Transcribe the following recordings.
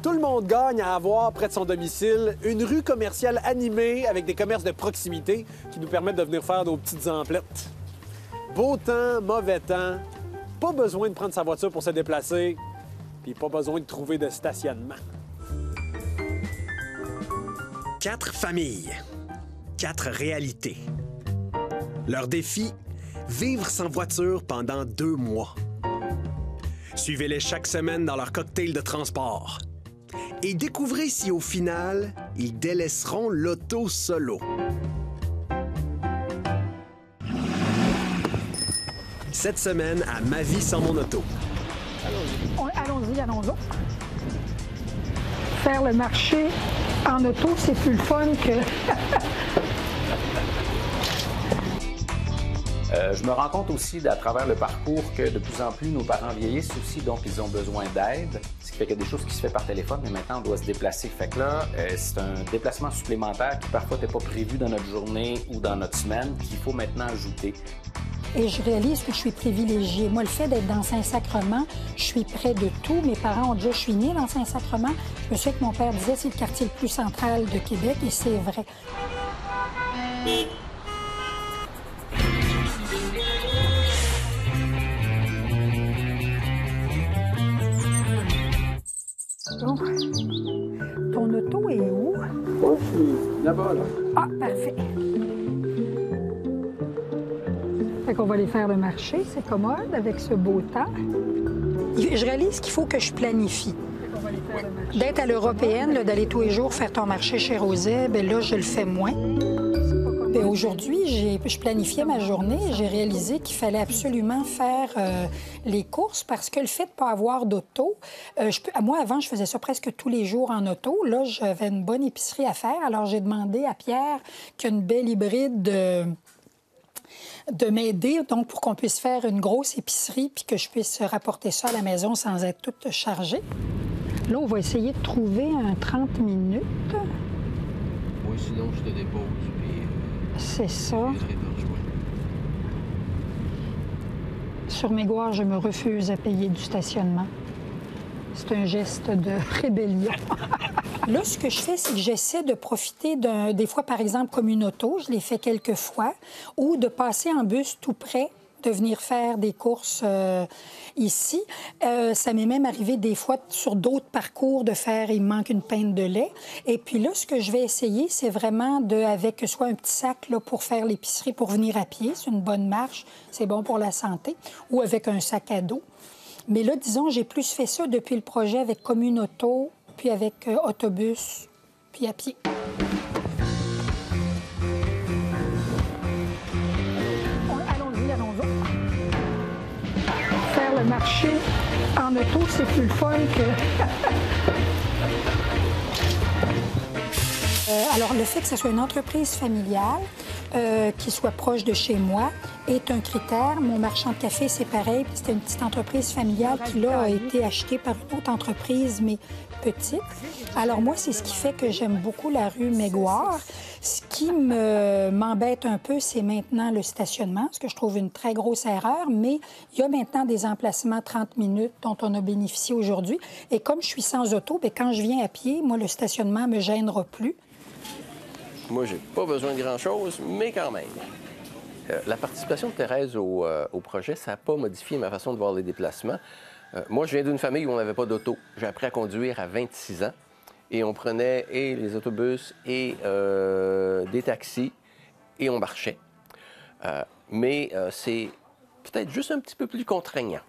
Tout le monde gagne à avoir près de son domicile une rue commerciale animée avec des commerces de proximité qui nous permettent de venir faire nos petites emplettes. Beau temps, mauvais temps, pas besoin de prendre sa voiture pour se déplacer, puis pas besoin de trouver de stationnement. 4 familles, 4 réalités. Leur défi, vivre sans voiture pendant 2 mois. Suivez-les chaque semaine dans leur cocktail de transport. Et découvrez si au final, ils délaisseront l'auto solo. Cette semaine, à Ma vie sans mon auto. Allons-y. Faire le marché en auto, c'est plus le fun que... Je me rends compte aussi, à travers le parcours, que de plus en plus, nos parents vieillissent aussi, donc ils ont besoin d'aide. Ce qui fait qu'il y a des choses qui se font par téléphone, mais maintenant, on doit se déplacer. Fait que là, c'est un déplacement supplémentaire qui parfois n'était pas prévu dans notre journée ou dans notre semaine, qu'il faut maintenant ajouter. Et je réalise que je suis privilégiée. Moi, le fait d'être dans Saint-Sacrement, je suis près de tout. Mes parents ont déjà... Je suis née dans Saint-Sacrement. Je me souviens que mon père disait c'est le quartier le plus central de Québec, et c'est vrai. Donc, ton auto est où? Oui, je suis là-bas, là. Ah, parfait. Fait qu'on va aller faire le marché, c'est commode avec ce beau temps. Je réalise qu'il faut que je planifie. D'être à l'européenne, d'aller tous les jours faire ton marché chez Roset, bien là, je le fais moins. Aujourd'hui, je planifiais ma journée et j'ai réalisé qu'il fallait absolument faire les courses parce que le fait de ne pas avoir d'auto, moi, avant, je faisais ça presque tous les jours en auto. Là, j'avais une bonne épicerie à faire. Alors, j'ai demandé à Pierre qu'il y ait une belle hybride de m'aider, donc pour qu'on puisse faire une grosse épicerie puis que je puisse rapporter ça à la maison sans être toute chargée. Là, on va essayer de trouver un 30 minutes. Oui, sinon, je te dépose. C'est ça. Sur Mégoire, je me refuse à payer du stationnement. C'est un geste de rébellion. Là, ce que je fais, c'est que j'essaie de profiter des fois, par exemple, comme une auto, je l'ai fait quelques fois, ou de passer en bus tout près, de venir faire des courses ici. Ça m'est même arrivé des fois sur d'autres parcours de faire, il me manque une pinte de lait. Et puis là, ce que je vais essayer, c'est vraiment avec soit un petit sac là, pour faire l'épicerie, pour venir à pied, c'est une bonne marche, c'est bon pour la santé, ou avec un sac à dos. Mais là, disons, j'ai plus fait ça depuis le projet avec Commune Auto, puis avec autobus, puis à pied. Faire le marché en auto, c'est plus le fun que... Alors, le fait que ce soit une entreprise familiale, qui soit proche de chez moi, est un critère. Mon marchand de café, c'est pareil. C'était une petite entreprise familiale qui, là, a été achetée par une autre entreprise, mais petite. Alors, moi, c'est ce qui fait que j'aime beaucoup la rue Mégoire. Ce qui m'embête un peu, c'est maintenant le stationnement, ce que je trouve une très grosse erreur, mais il y a maintenant des emplacements 30 minutes dont on a bénéficié aujourd'hui. Et comme je suis sans auto, bien, quand je viens à pied, moi, le stationnement ne me gênera plus. Moi, j'ai pas besoin de grand-chose, mais quand même. La participation de Thérèse au projet, ça n'a pas modifié ma façon de voir les déplacements. Moi, je viens d'une famille où on n'avait pas d'auto. J'ai appris à conduire à 26 ans et on prenait et les autobus et des taxis et on marchait. Mais c'est peut-être juste un petit peu plus contraignant.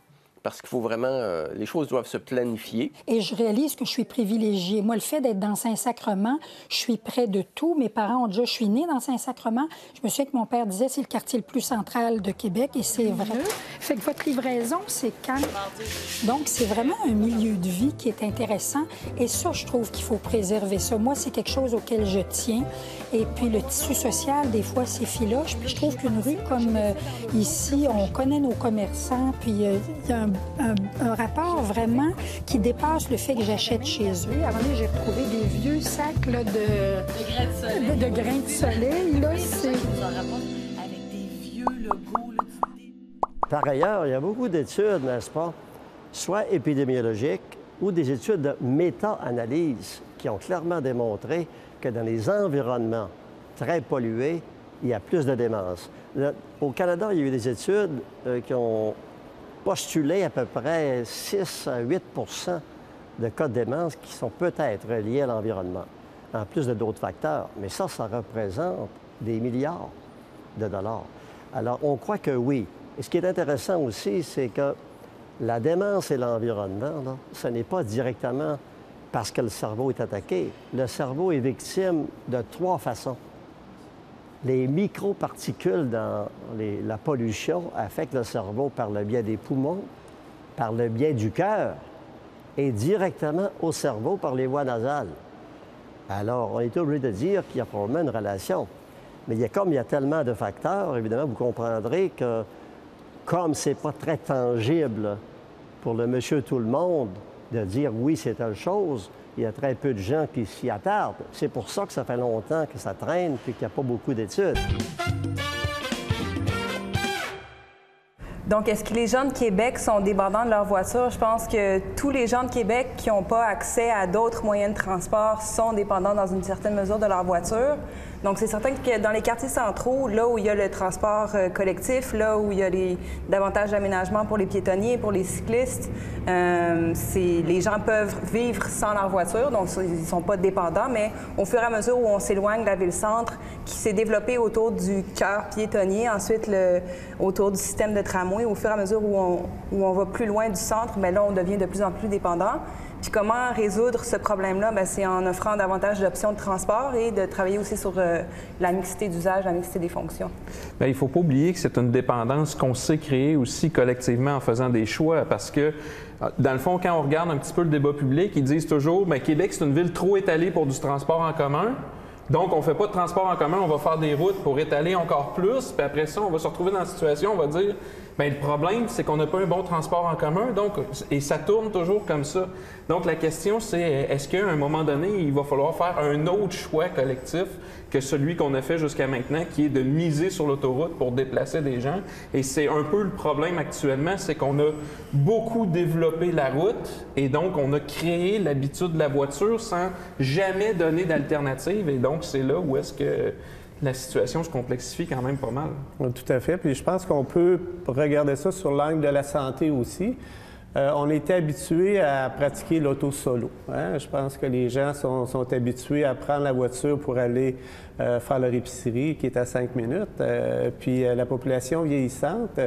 Parce qu'il faut vraiment... les choses doivent se planifier. Et je réalise que je suis privilégiée. Moi, le fait d'être dans Saint-Sacrement, je suis près de tout. Mes parents ont déjà... Je suis née dans Saint-Sacrement. Je me souviens que mon père disait c'est le quartier le plus central de Québec, et c'est vrai. Fait que votre livraison, c'est quand? Donc, c'est vraiment un milieu de vie qui est intéressant. Et ça, je trouve qu'il faut préserver ça. Moi, c'est quelque chose auquel je tiens. Et puis, le tissu social, des fois, c'est filoche. Puis, je trouve qu'une rue comme ici, on connaît nos commerçants, puis il y a un rapport vraiment qui dépasse le fait que j'achète chez eux. À un moment donné, j'ai retrouvé des vieux sacs là, de grains de soleil. Là, c'est... Avec des vieux logos Par ailleurs, il y a beaucoup d'études, n'est-ce pas, soit épidémiologiques ou des études de méta-analyse qui ont clairement démontré que dans les environnements très pollués, il y a plus de démence. Au Canada, il y a eu des études qui ont postulé à peu près 6 à 8 de cas de démence qui sont peut-être liés à l'environnement, en plus de d'autres facteurs. Mais ça représente des milliards de dollars. Alors, on croit que oui. Et ce qui est intéressant aussi, c'est que la démence et l'environnement, ce n'est pas directement parce que le cerveau est attaqué. Le cerveau est victime de 3 façons. Les microparticules dans la pollution affectent le cerveau par le biais des poumons, par le biais du cœur et directement au cerveau par les voies nasales. Alors, on est obligé de dire qu'il y a probablement une relation. Mais il y a tellement de facteurs, évidemment, vous comprendrez que comme c'est pas très tangible pour le monsieur tout le monde de dire oui, c'est telle chose, il y a très peu de gens qui s'y attardent. C'est pour ça que ça fait longtemps que ça traîne et qu'il n'y a pas beaucoup d'études. Donc, est-ce que les gens de Québec sont dépendants de leur voiture? Je pense que tous les gens de Québec qui n'ont pas accès à d'autres moyens de transport sont dépendants dans une certaine mesure de leur voiture. Donc, c'est certain que dans les quartiers centraux, là où il y a le transport collectif, là où il y a davantage d'aménagements pour les piétonniers, pour les cyclistes, les gens peuvent vivre sans leur voiture, donc ils ne sont pas dépendants, mais au fur et à mesure où on s'éloigne de la ville-centre, qui s'est développée autour du cœur piétonnier, ensuite autour du système de tramway, au fur et à mesure où on va plus loin du centre, bien là, on devient de plus en plus dépendant. Puis comment résoudre ce problème-là? Bien, c'est en offrant davantage d'options de transport et de travailler aussi sur la mixité d'usage, la mixité des fonctions. Bien, il ne faut pas oublier que c'est une dépendance qu'on sait créer aussi collectivement en faisant des choix parce que, dans le fond, quand on regarde un petit peu le débat public, ils disent toujours bien, Québec, c'est une ville trop étalée pour du transport en commun. Donc, on ne fait pas de transport en commun, on va faire des routes pour étaler encore plus. Puis après ça, on va se retrouver dans la situation, on va dire bien, le problème, c'est qu'on n'a pas un bon transport en commun, et ça tourne toujours comme ça. Donc, la question, c'est est-ce qu'à un moment donné, il va falloir faire un autre choix collectif que celui qu'on a fait jusqu'à maintenant, qui est de miser sur l'autoroute pour déplacer des gens? Et c'est un peu le problème actuellement, c'est qu'on a beaucoup développé la route, et donc on a créé l'habitude de la voiture sans jamais donner d'alternative, et donc c'est là où est-ce que la situation se complexifie quand même pas mal. Oui, tout à fait. Puis je pense qu'on peut regarder ça sur l'angle de la santé aussi. On était habitués à pratiquer l'auto solo. Hein? Je pense que les gens sont habitués à prendre la voiture pour aller faire leur épicerie, qui est à 5 minutes. Puis la population vieillissante,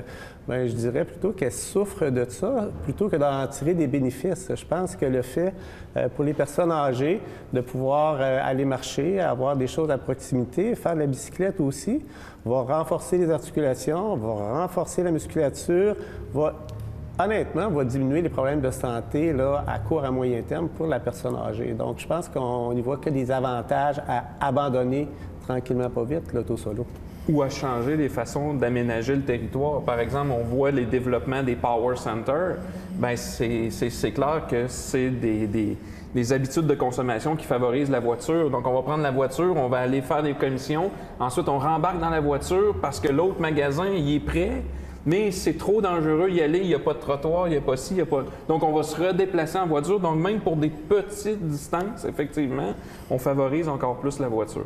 bien, je dirais plutôt qu'elle souffre de ça, plutôt que d'en tirer des bénéfices. Je pense que le fait, pour les personnes âgées, de pouvoir aller marcher, avoir des choses à proximité, faire de la bicyclette aussi, va renforcer les articulations, va renforcer la musculature, honnêtement, va diminuer les problèmes de santé là, à court à moyen terme pour la personne âgée. Donc, je pense qu'on n'y voit que des avantages à abandonner tranquillement pas vite l'auto-solo. Ou à changer les façons d'aménager le territoire. Par exemple, on voit les développements des power centers. Bien, c'est clair que c'est des habitudes de consommation qui favorisent la voiture. Donc, on va prendre la voiture, on va aller faire des commissions. Ensuite, on rembarque dans la voiture parce que l'autre magasin, il est prêt. Mais c'est trop dangereux y aller, il n'y a pas de trottoir, il n'y a pas ci, il n'y a pas... Donc, on va se redéplacer en voiture. Donc, même pour des petites distances, effectivement, on favorise encore plus la voiture.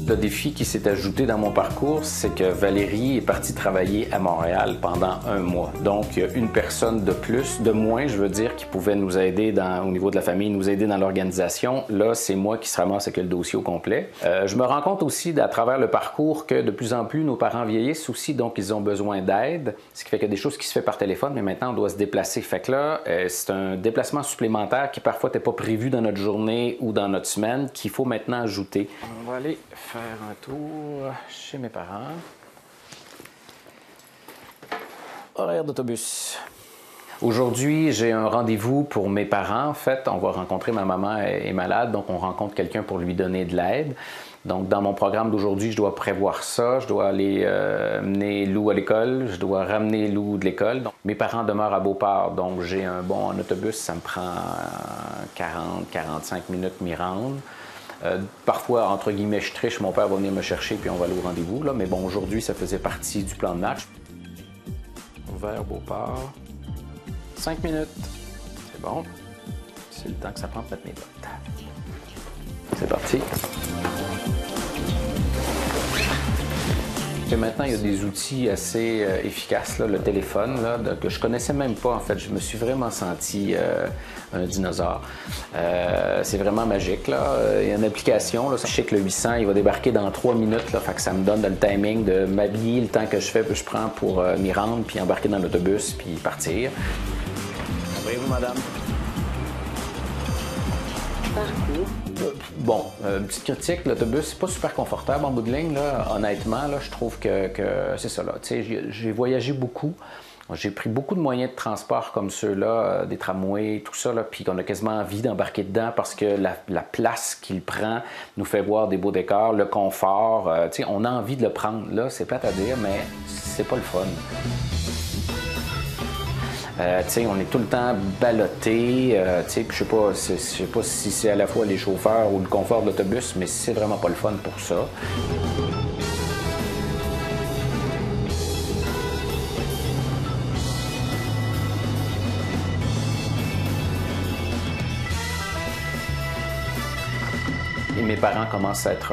Le défi qui s'est ajouté dans mon parcours, c'est que Valérie est partie travailler à Montréal pendant 1 mois. Donc, il y a une personne de moins, je veux dire, qui pouvait nous aider au niveau de la famille, nous aider dans l'organisation. Là, c'est moi qui se ramasse avec le dossier au complet. Je me rends compte aussi, à travers le parcours, que de plus en plus, nos parents vieillissent aussi, donc ils ont besoin d'aide. Ce qui fait qu'il y a des choses qui se font par téléphone, mais maintenant, on doit se déplacer. Fait que là, c'est un déplacement supplémentaire qui parfois n'était pas prévu dans notre journée ou dans notre semaine, qu'il faut maintenant ajouter. On va aller faire un tour chez mes parents. Horaire d'autobus. Aujourd'hui, j'ai un rendez-vous pour mes parents. En fait, on va rencontrer ma maman est malade, donc on rencontre quelqu'un pour lui donner de l'aide. Donc, dans mon programme d'aujourd'hui, je dois prévoir ça. Je dois aller mener Lou à l'école. Je dois ramener Lou de l'école. Donc, mes parents demeurent à Beauport, donc j'ai un bon en autobus. Ça me prend 40-45 minutes m'y rendre. Parfois, entre guillemets, je triche. Mon père va venir me chercher puis on va aller au rendez-vous. Là. Mais bon, aujourd'hui, ça faisait partie du plan de match. Vers Beauport. 5 minutes. C'est bon. C'est le temps que ça prend pour mettre mes bottes. C'est parti. Et maintenant, il y a des outils assez efficaces, là, le téléphone, là, que je connaissais même pas, en fait. Je me suis vraiment senti un dinosaure. C'est vraiment magique, là. Il y a une application, là. Je sais que le 800, il va débarquer dans 3 minutes, là. Fait que ça me donne le timing de m'habiller, le temps que je prends pour m'y rendre, puis embarquer dans l'autobus, puis partir. Ouvrez-vous, madame. Parcours. Bon, une petite critique, l'autobus, c'est pas super confortable en bout de ligne, là. Honnêtement, là, je trouve que c'est ça, là. Tu sais, j'ai voyagé beaucoup. J'ai pris beaucoup de moyens de transport comme ceux-là, des tramways, tout ça, là, puis qu'on a quasiment envie d'embarquer dedans parce que la place qu'il prend nous fait voir des beaux décors, le confort, tu sais, on a envie de le prendre. Là, c'est plate à dire, mais c'est pas le fun. On est tout le temps ballotté. Je sais pas si c'est à la fois les chauffeurs ou le confort de l'autobus, mais c'est vraiment pas le fun pour ça. Et mes parents commencent à être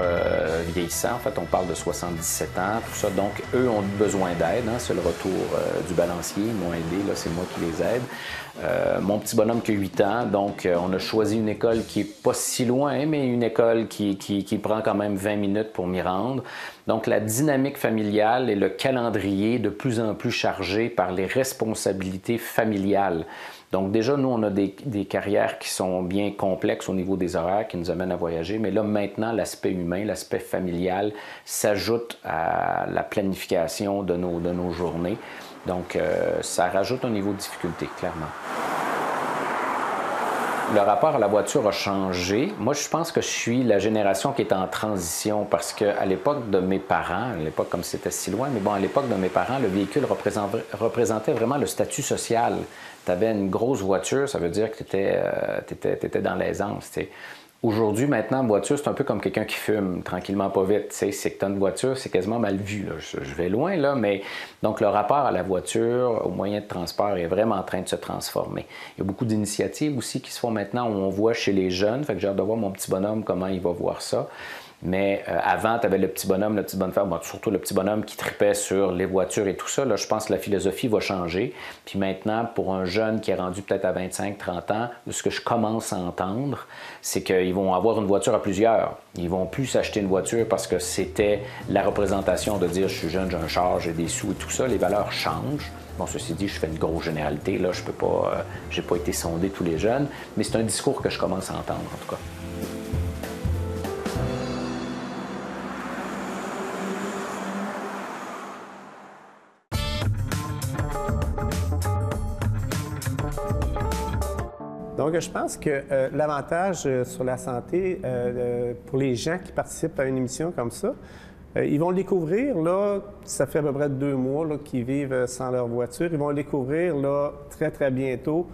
vieillissants. En fait, on parle de 77 ans, tout ça. Donc, eux ont besoin d'aide. Hein? C'est le retour du balancier. Ils m'ont aidé. Là, c'est moi qui les aide. Mon petit bonhomme qui a 8 ans. Donc, on a choisi une école qui est pas si loin, mais une école qui prend quand même 20 minutes pour m'y rendre. Donc, la dynamique familiale et le calendrier de plus en plus chargé par les responsabilités familiales. Donc déjà, nous, on a des carrières qui sont bien complexes au niveau des horaires, qui nous amènent à voyager. Mais là, maintenant, l'aspect humain, l'aspect familial s'ajoute à la planification de nos journées. Donc, ça rajoute un niveau de difficulté, clairement. Le rapport à la voiture a changé. Moi, je pense que je suis la génération qui est en transition parce qu'à l'époque de mes parents, à l'époque comme c'était si loin, mais bon, à l'époque de mes parents, le véhicule représentait vraiment le statut social. Tu avais une grosse voiture, ça veut dire que tu étais dans l'aisance. Aujourd'hui, maintenant, une voiture, c'est un peu comme quelqu'un qui fume, tranquillement, pas vite. C'est que tu as une voiture, c'est quasiment mal vu. Là. Je vais loin, là, mais donc le rapport à la voiture, aux moyens de transport est vraiment en train de se transformer. Il y a beaucoup d'initiatives aussi qui se font maintenant où on voit chez les jeunes. Fait que j'ai hâte de voir mon petit bonhomme, comment il va voir ça. Mais avant, tu avais le petit bonhomme, la petite bonne femme, bon, surtout le petit bonhomme qui tripait sur les voitures et tout ça. Là, je pense que la philosophie va changer. Puis maintenant, pour un jeune qui est rendu peut-être à 25-30 ans, ce que je commence à entendre, c'est qu'ils vont avoir une voiture à plusieurs. Ils vont plus s'acheter une voiture parce que c'était la représentation de dire « je suis jeune, j'ai un char, j'ai des sous » et tout ça. Les valeurs changent. Bon, ceci dit, je fais une grosse généralité. Là, je peux pas, j'ai pas été sondé tous les jeunes, mais c'est un discours que je commence à entendre, en tout cas. Donc, je pense que l'avantage sur la santé pour les gens qui participent à une émission comme ça, ils vont le découvrir, là, ça fait à peu près 2 mois qu'ils vivent sans leur voiture. Ils vont le découvrir, là, très, très bientôt,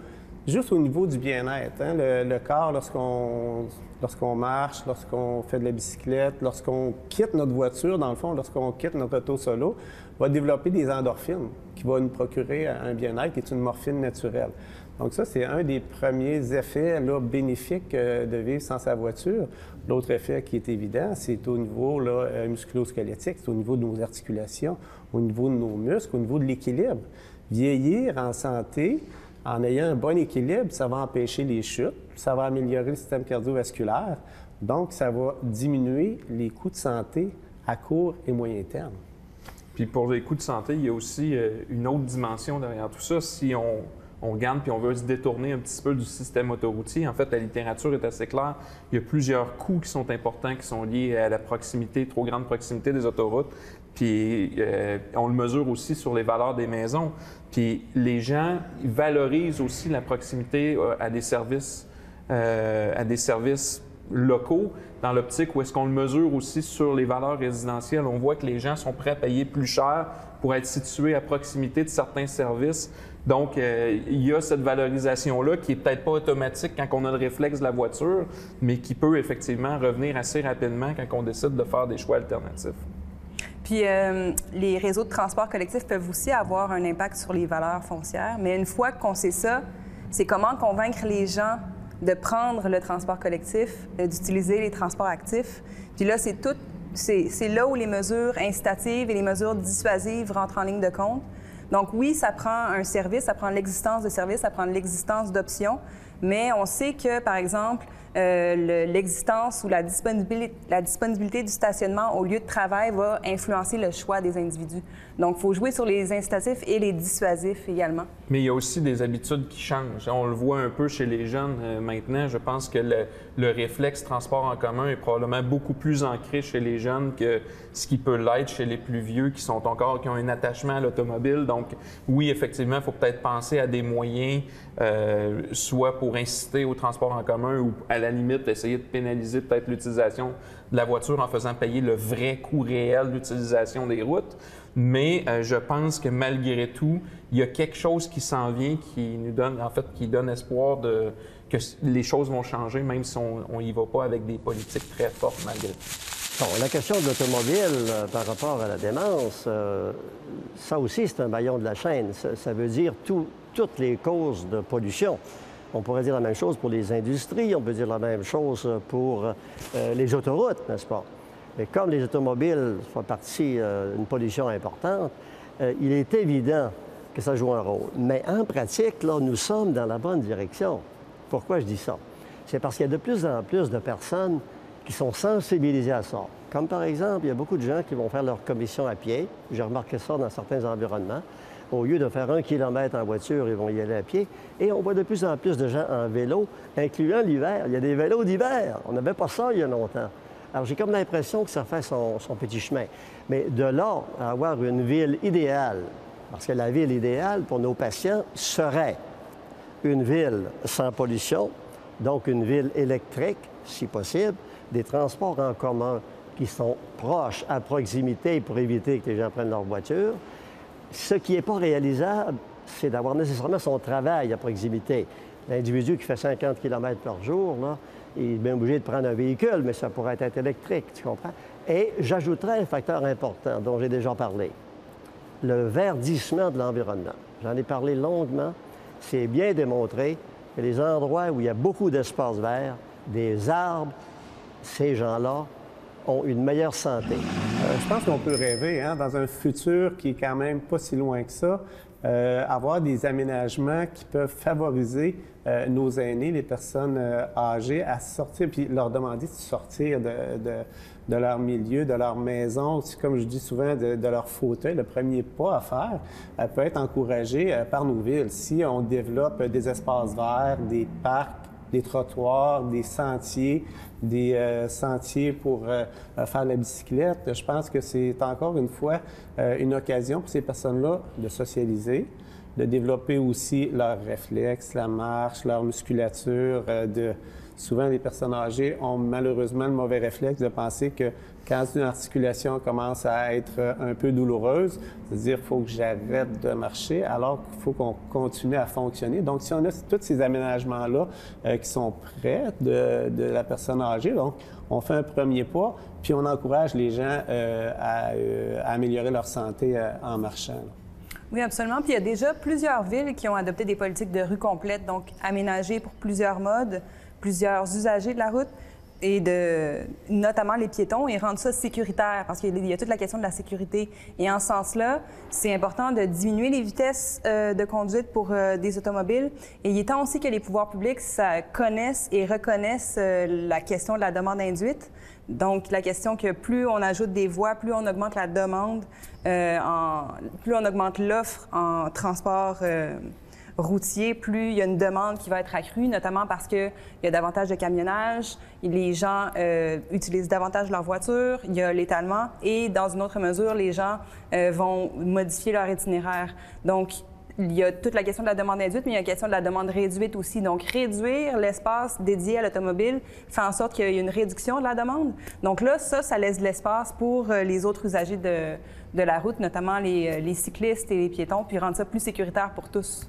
juste au niveau du bien-être. Hein? Le corps, lorsqu'on marche, lorsqu'on fait de la bicyclette, lorsqu'on quitte notre voiture, dans le fond, lorsqu'on quitte notre auto solo, va développer des endorphines qui vont nous procurer un bien-être qui est une morphine naturelle. Donc ça, c'est un des premiers effets là, bénéfiques de vivre sans sa voiture. L'autre effet qui est évident, c'est au niveau musculo-squelettique, c'est au niveau de nos articulations, au niveau de nos muscles, au niveau de l'équilibre. Vieillir en santé, en ayant un bon équilibre, ça va empêcher les chutes, ça va améliorer le système cardiovasculaire, donc ça va diminuer les coûts de santé à court et moyen terme. Puis pour les coûts de santé, il y a aussi une autre dimension derrière tout ça. Si on regarde puis on veut se détourner un petit peu du système autoroutier. En fait, la littérature est assez claire. Il y a plusieurs coûts qui sont importants, qui sont liés à la proximité, trop grande proximité des autoroutes. Puis on le mesure aussi sur les valeurs des maisons. Puis les gens valorisent aussi la proximité à des services locaux, dans l'optique où est-ce qu'on le mesure aussi sur les valeurs résidentielles. On voit que les gens sont prêts à payer plus cher pour être situés à proximité de certains services. Donc, il y a cette valorisation-là qui n'est peut-être pas automatique quand on a le réflexe de la voiture, mais qui peut effectivement revenir assez rapidement quand on décide de faire des choix alternatifs. Puis, les réseaux de transport collectif peuvent aussi avoir un impact sur les valeurs foncières, mais une fois qu'on sait ça, c'est comment convaincre les gens de prendre le transport collectif, d'utiliser les transports actifs. Puis là, c'est là où les mesures incitatives et les mesures dissuasives rentrent en ligne de compte. Donc oui, ça prend un service, ça prend l'existence de services, ça prend l'existence d'options, mais on sait que, par exemple, l'existence ou la disponibilité du stationnement au lieu de travail va influencer le choix des individus. Donc, il faut jouer sur les incitatifs et les dissuasifs également. Mais il y a aussi des habitudes qui changent. On le voit un peu chez les jeunes maintenant. Je pense que le réflexe transport en commun est probablement beaucoup plus ancré chez les jeunes que ce qui peut l'être chez les plus vieux qui ont un attachement à l'automobile. Donc, oui, effectivement, il faut peut-être penser à des moyens, soit pour inciter au transport en commun ou à la limite essayer de pénaliser peut-être l'utilisation de la voiture en faisant payer le vrai coût réel d'utilisation des routes. Mais je pense que malgré tout, il y a quelque chose qui s'en vient qui nous donne, qui donne espoir que les choses vont changer, même si on n'y va pas avec des politiques très fortes malgré tout. Bon, la question de l'automobile par rapport à la démence, ça aussi, c'est un maillon de la chaîne. Ça veut dire toutes les causes de pollution. On pourrait dire la même chose pour les industries, on peut dire la même chose pour les autoroutes, n'est-ce pas? Mais comme les automobiles font partie d'une pollution importante, il est évident que ça joue un rôle. Mais en pratique, là, nous sommes dans la bonne direction. Pourquoi je dis ça? C'est parce qu'il y a de plus en plus de personnes qui sont sensibilisées à ça. Comme par exemple, il y a beaucoup de gens qui vont faire leur commission à pied. J'ai remarqué ça dans certains environnements. Au lieu de faire 1 kilomètre en voiture, ils vont y aller à pied. Et on voit de plus en plus de gens en vélo, incluant l'hiver. Il y a des vélos d'hiver. On n'avait pas ça il y a longtemps. Alors, j'ai comme l'impression que ça fait son petit chemin. Mais de là à avoir une ville idéale, parce que la ville idéale pour nos patients serait une ville sans pollution, donc une ville électrique, si possible, des transports en commun qui sont proches, à proximité, pour éviter que les gens prennent leur voiture. Ce qui n'est pas réalisable, c'est d'avoir nécessairement son travail à proximité. L'individu qui fait 50 km par jour, là, il est bien obligé de prendre un véhicule, mais ça pourrait être électrique, tu comprends? Et j'ajouterais un facteur important dont j'ai déjà parlé, le verdissement de l'environnement. J'en ai parlé longuement. C'est bien démontré que les endroits où il y a beaucoup d'espaces verts, des arbres, ces gens-là ont une meilleure santé. Je pense qu'on peut rêver, dans un futur qui est quand même pas si loin que ça, avoir des aménagements qui peuvent favoriser nos aînés, les personnes âgées, à sortir, puis leur demander de sortir de leur milieu, de leur maison, aussi, comme je dis souvent, de leur fauteuil. Le premier pas à faire peut être encouragé par nos villes. Si on développe des espaces verts, des parcs, des trottoirs, des sentiers pour faire la bicyclette. Je pense que c'est encore une fois une occasion pour ces personnes-là de socialiser, de développer aussi leurs réflexes, la marche, leur musculature. Souvent, les personnes âgées ont malheureusement le mauvais réflexe de penser que quand une articulation commence à être un peu douloureuse, c'est-à-dire qu'il faut que j'arrête de marcher alors qu'il faut qu'on continue à fonctionner. Donc, si on a tous ces aménagements-là qui sont près de la personne âgée, donc on fait un premier pas, puis on encourage les gens à améliorer leur santé en marchant. Là. Oui, absolument. Puis il y a déjà plusieurs villes qui ont adopté des politiques de rue complète, donc aménagées pour plusieurs modes, plusieurs usagers de la route, et notamment les piétons, et rendre ça sécuritaire, parce qu'il y a toute la question de la sécurité. Et en ce sens-là, c'est important de diminuer les vitesses de conduite pour des automobiles. Et il est temps aussi que les pouvoirs publics connaissent et reconnaissent la question de la demande induite. Donc, la question que plus on ajoute des voies, plus on augmente la demande, plus on augmente l'offre en transport routier, plus il y a une demande qui va être accrue, notamment parce qu'il y a davantage de camionnage, les gens utilisent davantage leur voiture, il y a l'étalement et, dans une autre mesure, les gens vont modifier leur itinéraire. Donc, il y a toute la question de la demande induite, mais il y a la question de la demande réduite aussi. Donc, réduire l'espace dédié à l'automobile fait en sorte qu'il y a une réduction de la demande. Donc là, ça laisse de l'espace pour les autres usagers de la route, notamment les cyclistes et les piétons, puis rendre ça plus sécuritaire pour tous.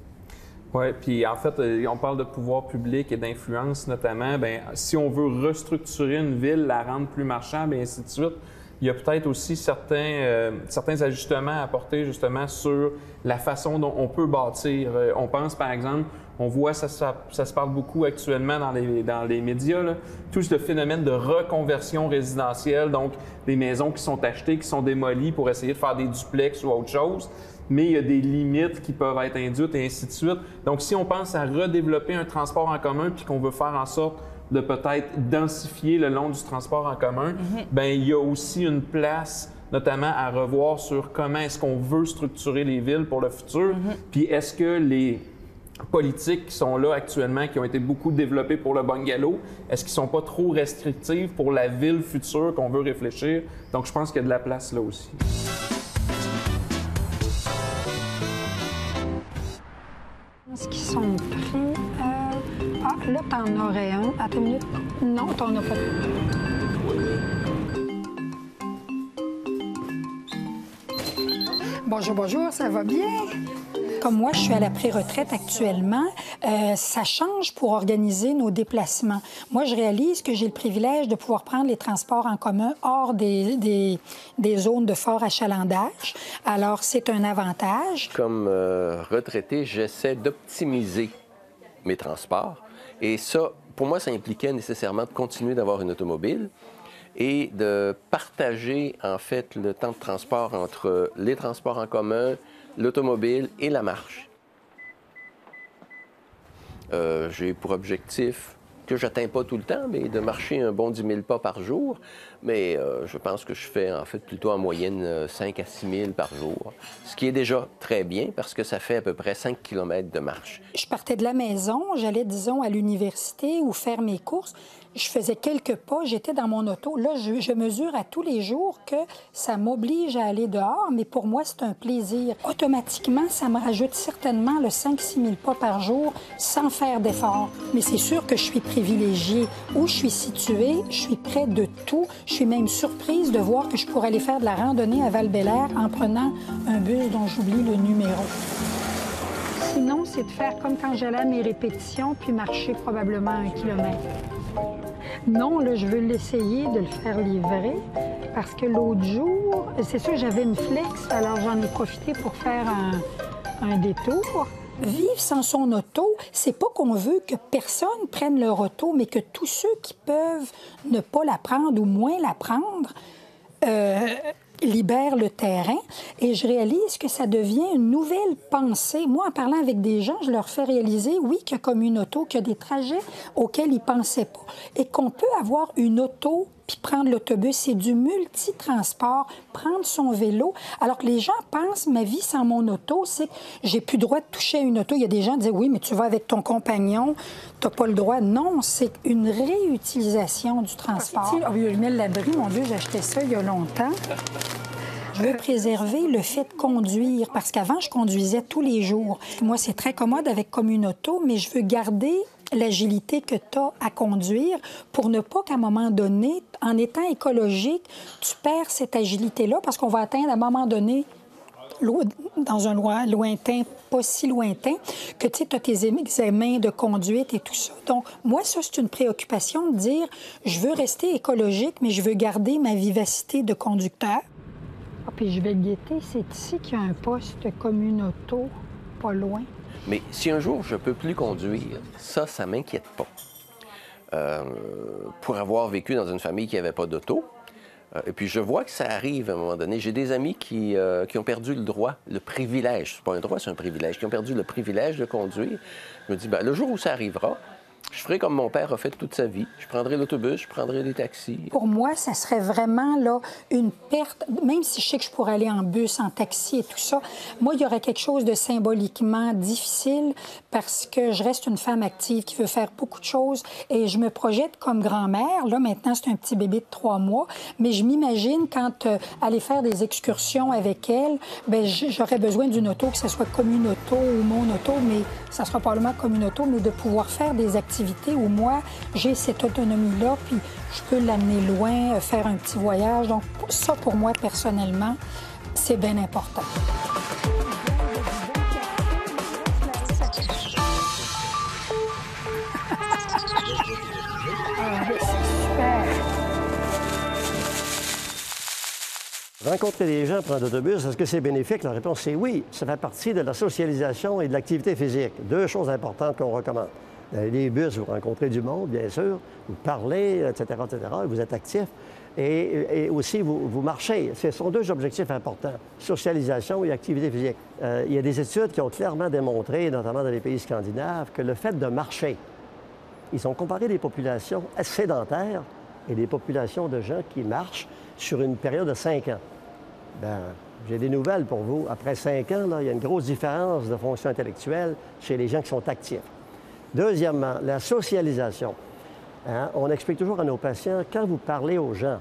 Oui, puis en fait, on parle de pouvoir public et d'influence notamment. Bien, si on veut restructurer une ville, la rendre plus marchande et ainsi de suite, il y a peut-être aussi certains ajustements à apporter justement sur la façon dont on peut bâtir. On pense par exemple, on voit, ça se parle beaucoup actuellement dans les médias, là, tout ce phénomène de reconversion résidentielle, donc des maisons qui sont achetées, qui sont démolies pour essayer de faire des duplex ou autre chose. Mais il y a des limites qui peuvent être induites et ainsi de suite. Donc, si on pense à redévelopper un transport en commun puis qu'on veut faire en sorte de peut-être densifier le long du transport en commun, bien, il y a aussi une place, notamment à revoir sur comment est-ce qu'on veut structurer les villes pour le futur. Puis est-ce que les politiques qui sont là actuellement, qui ont été beaucoup développées pour le bungalow, est-ce qu'ils ne sont pas trop restrictives pour la ville future qu'on veut réfléchir? Donc, je pense qu'il y a de la place là aussi. Qui sont pris. Ah, là, t'en aurais un. Attends une minute. Non, t'en as pas. Bonjour, bonjour, ça va bien? Comme moi, je suis à la pré-retraite actuellement, ça change pour organiser nos déplacements. Moi, je réalise que j'ai le privilège de pouvoir prendre les transports en commun hors des zones de fort achalandage. Alors, c'est un avantage. Comme retraité, j'essaie d'optimiser mes transports. Et ça, pour moi, ça impliquait nécessairement de continuer d'avoir une automobile et de partager, en fait, le temps de transport entre les transports en commun, l'automobile et la marche. J'ai pour objectif, que je n'atteins pas tout le temps, mais de marcher un bon 10 000 pas par jour. Mais je pense que je fais en fait plutôt en moyenne 5 à 6 000 par jour, ce qui est déjà très bien parce que ça fait à peu près 5 km de marche. Je partais de la maison, j'allais, disons, à l'université ou faire mes courses. Je faisais quelques pas, j'étais dans mon auto. Là, je mesure à tous les jours que ça m'oblige à aller dehors, mais pour moi, c'est un plaisir. Automatiquement, ça me rajoute certainement le 5-6 000 pas par jour sans faire d'effort. Mais c'est sûr que je suis privilégiée. Où je suis située, je suis près de tout. Je suis même surprise de voir que je pourrais aller faire de la randonnée à Val-Bélair en prenant un bus dont j'oublie le numéro. Sinon, c'est de faire comme quand j'allais à mes répétitions, puis marcher probablement 1 kilomètre. Non, là, je veux l'essayer de le faire livrer parce que l'autre jour, c'est sûr, j'avais une flex, alors j'en ai profité pour faire un détour. Vivre sans son auto, c'est pas qu'on veut que personne prenne leur auto, mais que tous ceux qui peuvent ne pas la prendre ou moins la prendre libère le terrain. Et je réalise que ça devient une nouvelle pensée. Moi, en parlant avec des gens, je leur fais réaliser, oui, qu'il y a comme une auto, qu'il y a des trajets auxquels ils ne pensaient pas. Et qu'on peut avoir une auto puis prendre l'autobus, c'est du multitransport, prendre son vélo. Alors que les gens pensent, ma vie sans mon auto, c'est que j'ai plus le droit de toucher à une auto. Il y a des gens qui disent, oui, mais tu vas avec ton compagnon, tu n'as pas le droit. Non, c'est une réutilisation du transport. Ah oui, je mets l'abri, mon Dieu, j'ai acheté ça il y a longtemps. Je veux préserver le fait de conduire, parce qu'avant, je conduisais tous les jours. Moi, c'est très commode avec comme une auto, mais je veux garder l'agilité que tu as à conduire pour ne pas qu'à un moment donné, en étant écologique, tu perds cette agilité-là parce qu'on va atteindre à un moment donné, dans un lointain, pas si lointain, que tu as tes examens de conduite et tout ça. Donc, moi, ça, c'est une préoccupation de dire, je veux rester écologique, mais je veux garder ma vivacité de conducteur. Ah, puis je vais guetter, c'est ici qu'il y a un poste comme une auto, pas loin. Mais si un jour je ne peux plus conduire, ça ne m'inquiète pas. Pour avoir vécu dans une famille qui n'avait pas d'auto, et puis je vois que ça arrive à un moment donné. J'ai des amis qui ont perdu le droit, le privilège, c'est pas un droit, c'est un privilège, qui ont perdu le privilège de conduire. Je me dis, bien, le jour où ça arrivera, je Je ferai comme mon père a fait toute sa vie. Je prendrai l'autobus, je prendrai des taxis. Pour moi, ça serait vraiment là, une perte, même si je sais que je pourrais aller en bus, en taxi et tout ça, moi, il y aurait quelque chose de symboliquement difficile parce que je reste une femme active qui veut faire beaucoup de choses et je me projette comme grand-mère. Là, maintenant, c'est un petit bébé de 3 mois, mais je m'imagine quand aller faire des excursions avec elle, bien, j'aurais besoin d'une auto, que ce soit comme une auto ou mon auto, mais ça sera probablement comme une auto, mais de pouvoir faire des activités où moi, j'ai cette autonomie-là, puis je peux l'amener loin, faire un petit voyage. Donc, ça, pour moi, personnellement, c'est bien important. Rencontrer des gens, prendre l'autobus, est-ce que c'est bénéfique? La réponse, c'est oui. Ça fait partie de la socialisation et de l'activité physique. 2 choses importantes qu'on recommande. Dans les bus, vous rencontrez du monde, bien sûr, vous parlez, etc., vous êtes actif. Et aussi, vous marchez. Ce sont 2 objectifs importants, socialisation et activité physique. Il y a des études qui ont clairement démontré, notamment dans les pays scandinaves, que le fait de marcher, ils ont comparé des populations sédentaires et des populations de gens qui marchent sur une période de 5 ans. Bien, j'ai des nouvelles pour vous. Après 5 ans, là, il y a une grosse différence de fonction intellectuelle chez les gens qui sont actifs. Deuxièmement, la socialisation. Hein? On explique toujours à nos patients, quand vous parlez aux gens,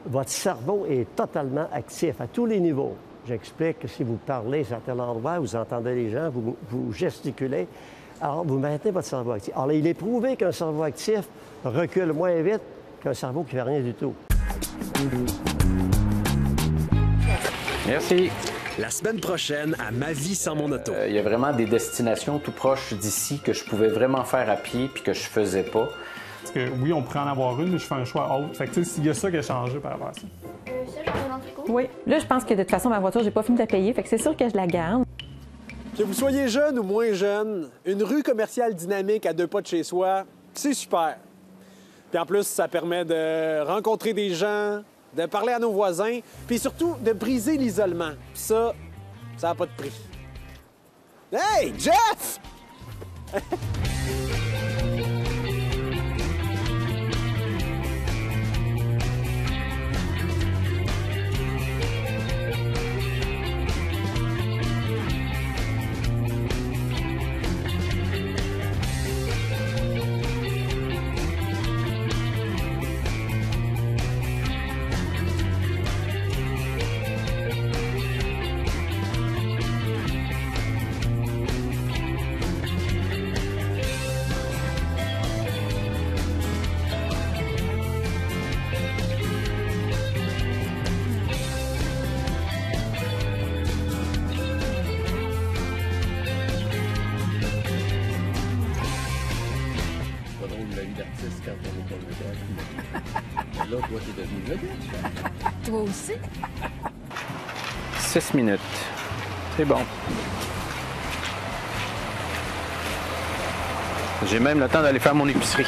votre cerveau est totalement actif à tous les niveaux. J'explique que si vous parlez à certains endroits, vous entendez les gens, vous gesticulez, alors vous maintenez votre cerveau actif. Alors, il est prouvé qu'un cerveau actif recule moins vite qu'un cerveau qui ne fait rien du tout. Merci. La semaine prochaine, à Ma vie sans mon auto. Il y a vraiment des destinations tout proches d'ici que je pouvais vraiment faire à pied puis que je faisais pas. Parce que oui, on pourrait en avoir une, mais je fais un choix autre. Fait que tu sais, il y a ça qui a changé par rapport à ça. Oui. Là, je pense que de toute façon, ma voiture, j'ai pas fini de la payer. Fait que c'est sûr que je la garde. Que vous soyez jeune ou moins jeune, une rue commerciale dynamique à 2 pas de chez soi, c'est super. Puis en plus, ça permet de rencontrer des gens, de parler à nos voisins, puis surtout de briser l'isolement. Puis ça n'a pas de prix. Hey, Jeff! Quand on est pas vedette. Là, toi, t'es devenu vedette. Toi aussi? 6 minutes. C'est bon. J'ai même le temps d'aller faire mon épicerie.